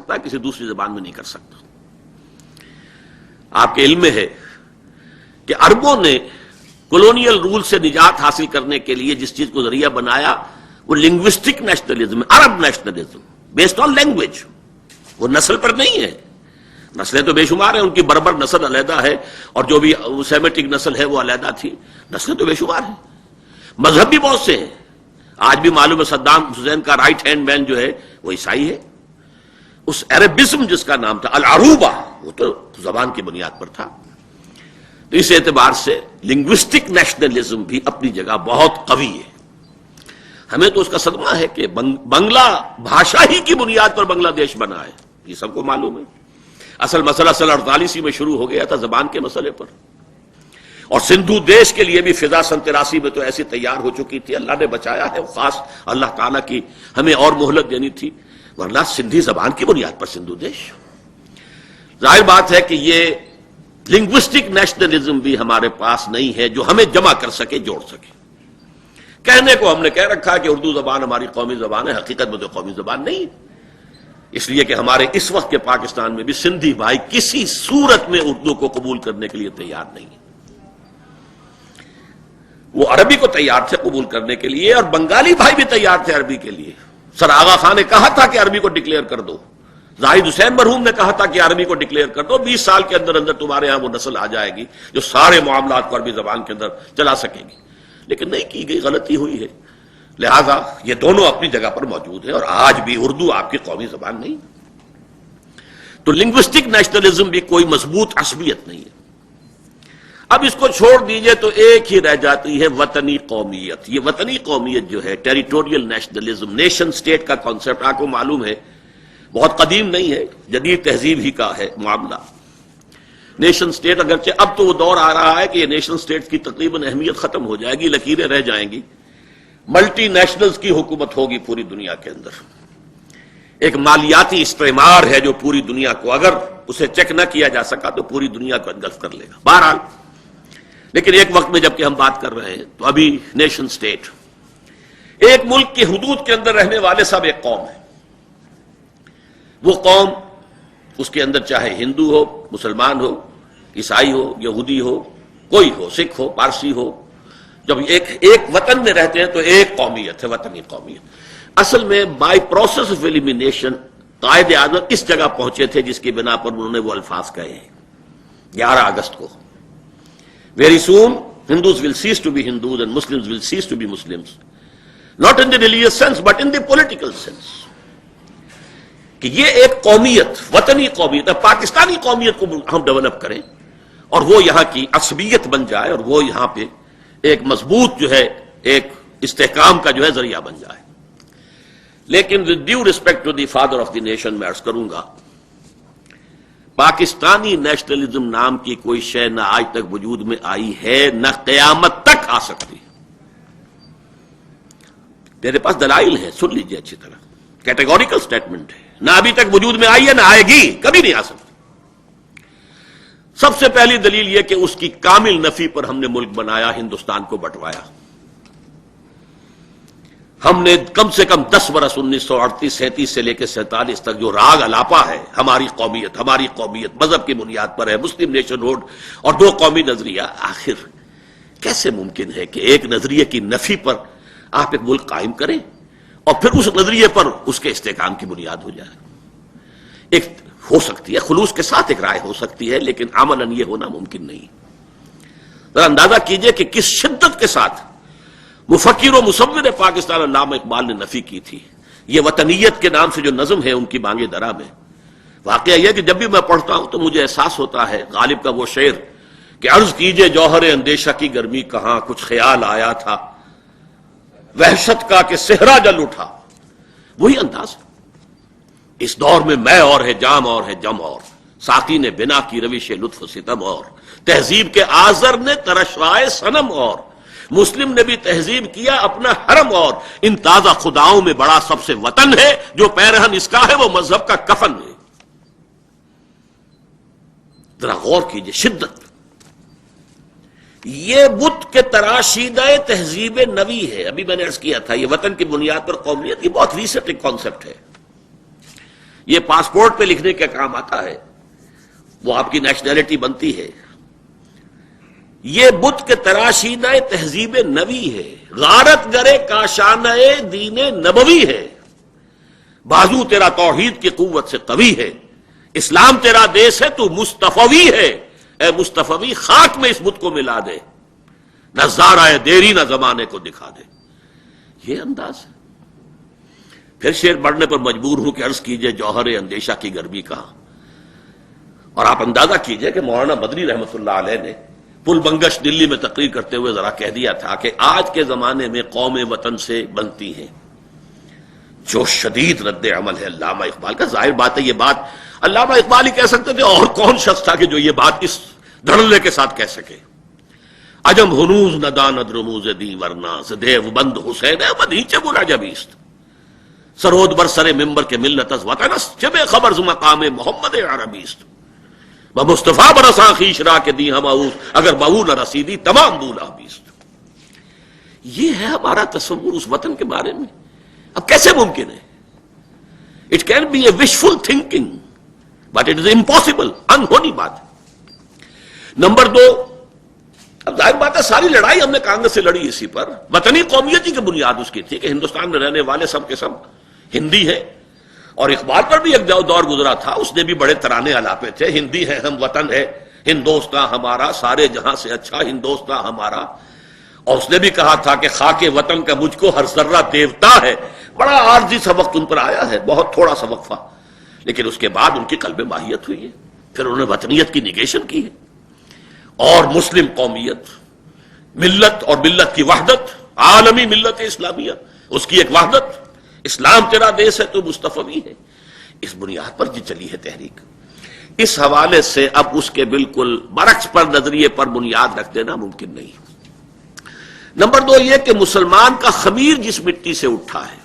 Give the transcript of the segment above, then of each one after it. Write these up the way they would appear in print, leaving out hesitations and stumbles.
سکتا، کسی دوسری زبان میں نہیں کر سکتا۔ آپ کے علم میں ہے کہ عربوں نے کولونیل رول سے نجات حاصل کرنے کے لیے جس چیز کو ذریعہ بنایا وہ linguistic nationalism, Arab nationalism based on language. وہ نسل پر نہیں ہے، نسلیں تو بے شمار ہیں، ان کی بربر نسل علیحدہ ہے اور جو بھی سیمیٹک نسل ہے وہ علیحدہ تھی، نسلیں تو بے شمار ہیں۔ مذہب بھی بہت سے ہیں، آج بھی معلوم ہے صدام حسین کا رائٹ ہینڈ مین جو ہے وہ عیسائی ہے۔ اس عربزم جس کا نام تھا العروبہ، وہ تو زبان کی بنیاد پر تھا۔ تو اس اعتبار سے لنگوسٹک نیشنلزم بھی اپنی جگہ بہت قوی ہے۔ ہمیں تو اس کا صدمہ ہے کہ بنگلہ بھاشا ہی کی بنیاد پر بنگلہ دیش بنا ہے، یہ سب کو معلوم ہے۔ اصل مسئلہ 1948 میں شروع ہو گیا تھا زبان کے مسئلے پر، اور سندھو دیش کے لیے بھی فضا 1983 میں تو ایسی تیار ہو چکی تھی، اللہ نے بچایا ہے، خاص اللہ تعالیٰ کی ہمیں اور مہلت دینی تھی، ورنہ سندھی زبان کی بنیاد پر سندھو دیش۔ ظاہر بات ہے کہ یہ لنگوسٹک نیشنلزم بھی ہمارے پاس نہیں ہے جو ہمیں جمع کر سکے، جوڑ سکے۔ کہنے کو ہم نے کہہ رکھا کہ اردو زبان ہماری قومی زبان ہے، حقیقت میں تو قومی زبان نہیں ہے، اس لیے کہ ہمارے اس وقت کے پاکستان میں بھی سندھی بھائی کسی صورت میں اردو کو قبول کرنے کے لیے تیار نہیں ہے۔ وہ عربی کو تیار تھے قبول کرنے کے لیے، اور بنگالی بھائی بھی تیار تھے عربی کے لیے۔ سر آغا خان نے کہا تھا کہ عربی کو ڈکلیئر کر دو، زاہد حسین مرحوم نے کہا تھا کہ عربی کو ڈکلیئر کر دو، 20 سال کے اندر اندر تمہارے ہاں وہ نسل آ جائے گی جو سارے معاملات کو عربی زبان کے اندر چلا سکے گی، لیکن نہیں کی گئی، غلطی ہوئی ہے۔ لہذا یہ دونوں اپنی جگہ پر موجود ہیں، اور آج بھی اردو آپ کی قومی زبان نہیں۔ تو لنگوسٹک نیشنلزم بھی کوئی مضبوط عصبیت نہیں ہے۔ اب اس کو چھوڑ دیجئے تو ایک ہی رہ جاتی ہے وطنی قومیت۔ یہ وطنی قومیت جو ہے، ٹیریٹوریل نیشنلزم، نیشن سٹیٹ کا کانسیپٹ آپ کو معلوم ہے بہت قدیم نہیں ہے، جدید تہذیب ہی کا ہے معاملہ۔ نیشن سٹیٹ اگرچہ اب تو وہ دور آ رہا ہے کہ یہ نیشن سٹیٹ کی تقریباً اہمیت ختم ہو جائے گی، لکیریں رہ جائیں گی، ملٹی نیشنلز کی حکومت ہوگی پوری دنیا کے اندر۔ ایک مالیاتی استعمار ہے جو پوری دنیا کو، اگر اسے چیک نہ کیا جا سکا تو پوری دنیا کو انگلف کر لے گا۔ بہرحال لیکن ایک وقت میں جبکہ ہم بات کر رہے ہیں تو ابھی نیشن سٹیٹ، ایک ملک کی حدود کے اندر رہنے والے سب ایک قوم ہے۔ وہ قوم، اس کے اندر چاہے ہندو ہو، مسلمان ہو، عیسائی ہو، یہودی ہو، کوئی ہو، سکھ ہو، پارسی ہو، جب ایک وطن میں رہتے ہیں تو ایک قومیت ہے، وطنی قومیت۔ اصل میں by process of elimination Quaid Azam اس جگہ پہنچے تھے جس کی بنا پر انہوں نے وہ الفاظ کہے ہیں 11 اگست کو، very soon Hindus will cease to be Hindus and Muslims will cease to be Muslims, not in the religious sense but in the political sense۔ کہ یہ ایک قومیت، وطنی قومیت، پاکستانی قومیت کو ہم ڈیولپ کریں اور وہ یہاں کی عصبیت بن جائے، اور وہ یہاں پہ ایک مضبوط جو ہے ایک استحکام کا جو ہے ذریعہ بن جائے۔ لیکن with due respect to the father of the nation میں عرض کروں گا، پاکستانی نیشنلزم نام کی کوئی شے نہ آج تک وجود میں آئی ہے، نہ قیامت تک آ سکتی۔ میرے پاس دلائل ہیں، سن لیجئے اچھی طرح، کیٹیگوریکل سٹیٹمنٹ ہے، نہ ابھی تک وجود میں آئی ہے، نہ آئے گی، کبھی نہیں آ سکتی۔ سب سے پہلی دلیل یہ کہ اس کی کامل نفی پر ہم نے ملک بنایا، ہندوستان کو بٹوایا۔ ہم نے کم سے کم 10 برس 1938 37 سے لے کے 47 تک جو راگ الاپا ہے، ہماری قومیت مذہب کی بنیاد پر ہے، مسلم نیشن ہوڈ اور 2 قومی نظریہ، آخر کیسے ممکن ہے کہ ایک نظریے کی نفی پر آپ ایک ملک قائم کریں اور پھر اس نظریے پر اس کے استحکام کی بنیاد ہو جائے؟ ایک ہو سکتی ہے، خلوص کے ساتھ ایک رائے ہو سکتی ہے، لیکن عملاً یہ ہونا ممکن نہیں۔ ذرا اندازہ کیجئے کہ کس شدت کے ساتھ مفکر و مصور پاکستان علامہ اقبال نے نفی کی تھی۔ یہ وطنیت کے نام سے جو نظم ہے ان کی بانگ درا میں، واقعہ یہ کہ جب بھی میں پڑھتا ہوں تو مجھے احساس ہوتا ہے غالب کا وہ شعر کہ عرض کیجئے جوہر اندیشہ کی گرمی کہاں، کچھ خیال آیا تھا وحشت کا کہ صحرا جل اٹھا۔ وہی انداز ہے۔ اس دور میں میں اور ہے، جام اور ہے، جم اور، ساقی نے بنا کی روش لطف و ستم اور، تہذیب کے آزر نے ترشوائے صنم اور، مسلم نے بھی تہذیب کیا اپنا حرم اور، ان تازہ خداؤں میں بڑا سب سے وطن ہے، جو پیرہن اس کا ہے وہ مذہب کا کفن ہے۔ ذرا غور کیجئے شدت، یہ بت کے تراشیدہ تہذیب نوی ہے۔ ابھی میں نے عرض کیا تھا یہ وطن کی بنیاد پر قومیت، یہ بہت ریسنٹ ایک کانسیپٹ ہے۔ یہ پاسپورٹ پہ لکھنے کے کام آتا ہے، وہ آپ کی نیشنلٹی بنتی ہے۔ یہ بت کے تراشینہ تہذیب نبی ہے، غارت گرے کاشانہ دین نبوی ہے، بازو تیرا توحید کی قوت سے قوی ہے، اسلام تیرا دیس ہے، تو مصطفوی ہے، اے مصطفوی خاک میں اس بت کو ملا دے، نظارہ دیری نہ زمانے کو دکھا دے۔ یہ انداز ہے۔ پھر شعر پڑھنے پر مجبور ہوں کہ عرض کیجئے جوہر اندیشہ کی گرمی کا، اور آپ اندازہ کیجئے کہ مولانا مدنی رحمت اللہ علیہ نے پل بنگش دلی میں تقریر کرتے ہوئے ذرا کہہ دیا تھا کہ آج کے زمانے میں قوم وطن سے بنتی ہیں، جو شدید رد عمل ہے علامہ اقبال کا۔ ظاہر بات ہے یہ بات علامہ اقبال ہی کہہ سکتے تھے، اور کون شخص تھا کہ جو یہ بات اس دھڑلے کے ساتھ کہہ سکے۔ عجم ہنوز نہ داند رموز دی ورنہ زدیو بند حسین احمد ہی چے بولا جبیست سرود بر سر ممبر کے ملت از وطنس چبے خبر ز مقام محمد عربیست بمصطفیٰ برساں خیش را کے دی ہم اوس اگر بہو نہ رسیدی تمام بولا بیست۔ یہ ہے ہمارا تصور اس وطن کے بارے میں۔ اب کیسے ممکن ہے؟ It can be a wishful thinking but it is impossible, انہونی بات ہے۔ نمبر 2، اب ظاہر بات ہے ساری لڑائی ہم نے کانگریس سے لڑی اسی پر، وطنی قومیتی کی بنیاد اس کی تھی کہ ہندوستان میں رہنے والے سب کے سب ہندی ہیں، اور اقبال پر بھی ایک دور گزرا تھا، اس نے بھی بڑے ترانے الاپے تھے، ہندی ہے ہم وطن ہے ہندوستاں ہمارا، سارے جہاں سے اچھا ہندوستاں ہمارا، اور اس نے بھی کہا تھا کہ خاک وطن کا مجھ کو ہر ذرہ دیوتا ہے۔ بڑا عارضی سا وقت ان پر آیا ہے، بہت تھوڑا سا وقفہ، لیکن اس کے بعد ان کی قلب ماہیت ہوئی ہے، پھر انہوں نے وطنیت کی نیگیشن کی ہے، اور مسلم قومیت، ملت اور ملت کی وحدت، عالمی ملت اسلامیہ، اس کی ایک وحدت، اسلام تیرا دیس ہے تو مصطفی ہے، اس بنیاد پر جی چلی ہے تحریک۔ اس حوالے سے اب اس کے بالکل برعکس پر نظریے پر بنیاد رکھ دینا ممکن نہیں۔ نمبر 2 یہ کہ مسلمان کا خمیر جس مٹی سے اٹھا ہے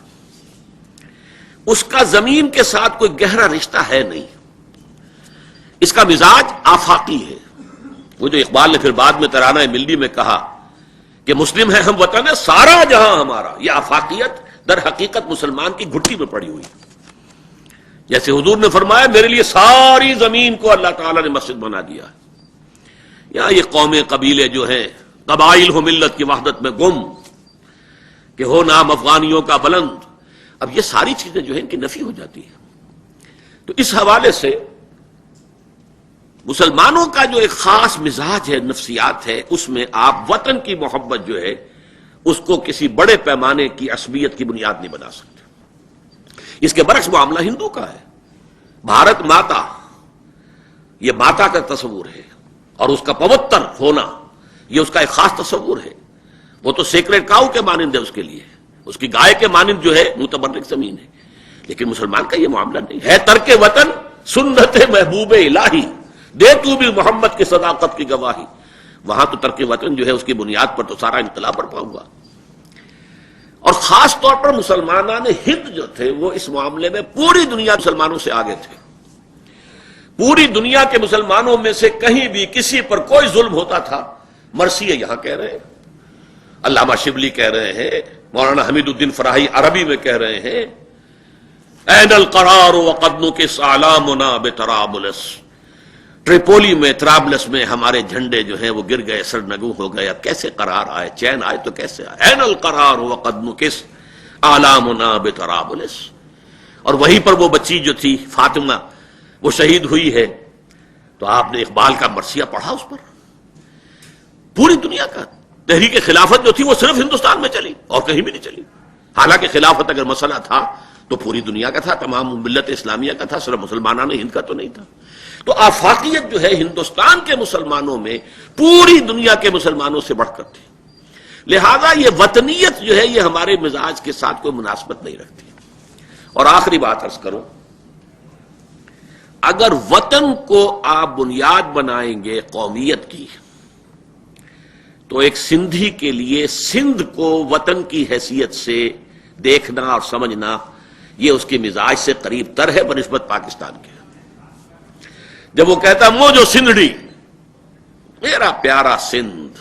اس کا زمین کے ساتھ کوئی گہرا رشتہ ہے نہیں، اس کا مزاج آفاقی ہے۔ وہ جو اقبال نے پھر بعد میں ترانہ ملی میں کہا کہ مسلم ہے ہم وطن ہے سارا جہاں ہمارا، یہ آفاقیت در حقیقت مسلمان کی گھٹی میں پڑی ہوئی، جیسے حضور نے فرمایا میرے لیے ساری زمین کو اللہ تعالیٰ نے مسجد بنا دیا ہے۔ یہاں یہ قومیں قبیلے جو ہیں قبائل ہو ملت کی وحدت میں گم، کہ ہو نام افغانیوں کا بلند، اب یہ ساری چیزیں جو ہیں ان کی نفی ہو جاتی ہیں۔ تو اس حوالے سے مسلمانوں کا جو ایک خاص مزاج ہے، نفسیات ہے، اس میں آپ وطن کی محبت جو ہے اس کو کسی بڑے پیمانے کی عصبیت کی بنیاد نہیں بنا سکتے۔ اس کے برعکس معاملہ ہندو کا ہے، بھارت ماتا، یہ ماتا کا تصور ہے، اور اس کا پوتر ہونا یہ اس کا ایک خاص تصور ہے۔ وہ تو سیکریٹ کاؤ کے مانند ہے، اس کے لیے اس کی گائے کے مانند جو ہے متبرک زمین ہے، لیکن مسلمان کا یہ معاملہ نہیں ہے۔ ترک وطن سنت محبوب الہی، دے تو بھی محمد کی صداقت کی گواہی، وہاں تو ترک وطن جو ہے اس کی بنیاد پر تو سارا انقلاب برپا ہوا۔ اور خاص طور پر مسلمانان ہند جو تھے وہ اس معاملے میں پوری دنیا مسلمانوں سے آگے تھے۔ پوری دنیا کے مسلمانوں میں سے کہیں بھی کسی پر کوئی ظلم ہوتا تھا، مرثیہ یہاں کہہ رہے ہیں، علامہ شبلی کہہ رہے ہیں، مولانا حمید الدین فراہی عربی میں کہہ رہے ہیں، این القرار وقد نکس اعلامنا بطرابلس، ٹریپولی میں طرابلس میں ہمارے جھنڈے جو ہیں وہ گر گئے، سرنگوں ہو گئے، اب کیسے قرار آئے، چین آئے تو کیسے آئے؟ این القرار وقد نکس اعلامنا بطرابلس۔ اور وہیں پر وہ بچی جو تھی فاطمہ وہ شہید ہوئی ہے، تو آپ نے اقبال کا مرثیہ پڑھا اس پر۔ پوری دنیا کا تحریک خلافت جو تھی وہ صرف ہندوستان میں چلی اور کہیں بھی نہیں چلی، حالانکہ خلافت اگر مسئلہ تھا تو پوری دنیا کا تھا، تمام ملت اسلامیہ کا تھا، صرف مسلمانان ہند کا تو نہیں تھا۔ تو آفاقیت جو ہے ہندوستان کے مسلمانوں میں پوری دنیا کے مسلمانوں سے بڑھ کر تھی، لہذا یہ وطنیت جو ہے یہ ہمارے مزاج کے ساتھ کوئی مناسبت نہیں رکھتی۔ اور آخری بات عرض کروں، اگر وطن کو آپ بنیاد بنائیں گے قومیت کی، تو ایک سندھی کے لیے سندھ کو وطن کی حیثیت سے دیکھنا اور سمجھنا یہ اس کے مزاج سے قریب تر ہے بنسبت پاکستان کے۔ جب وہ کہتا مو جو سندھڑی، میرا پیارا سندھ،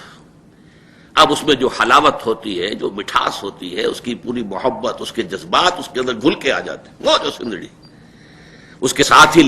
اب اس میں جو حلاوت ہوتی ہے، جو مٹھاس ہوتی ہے، اس کی پوری محبت، اس کے جذبات اس کے اندر گھل کے آ جاتے ہیں، وہ جو سندھڑی، اس کے ساتھ ہی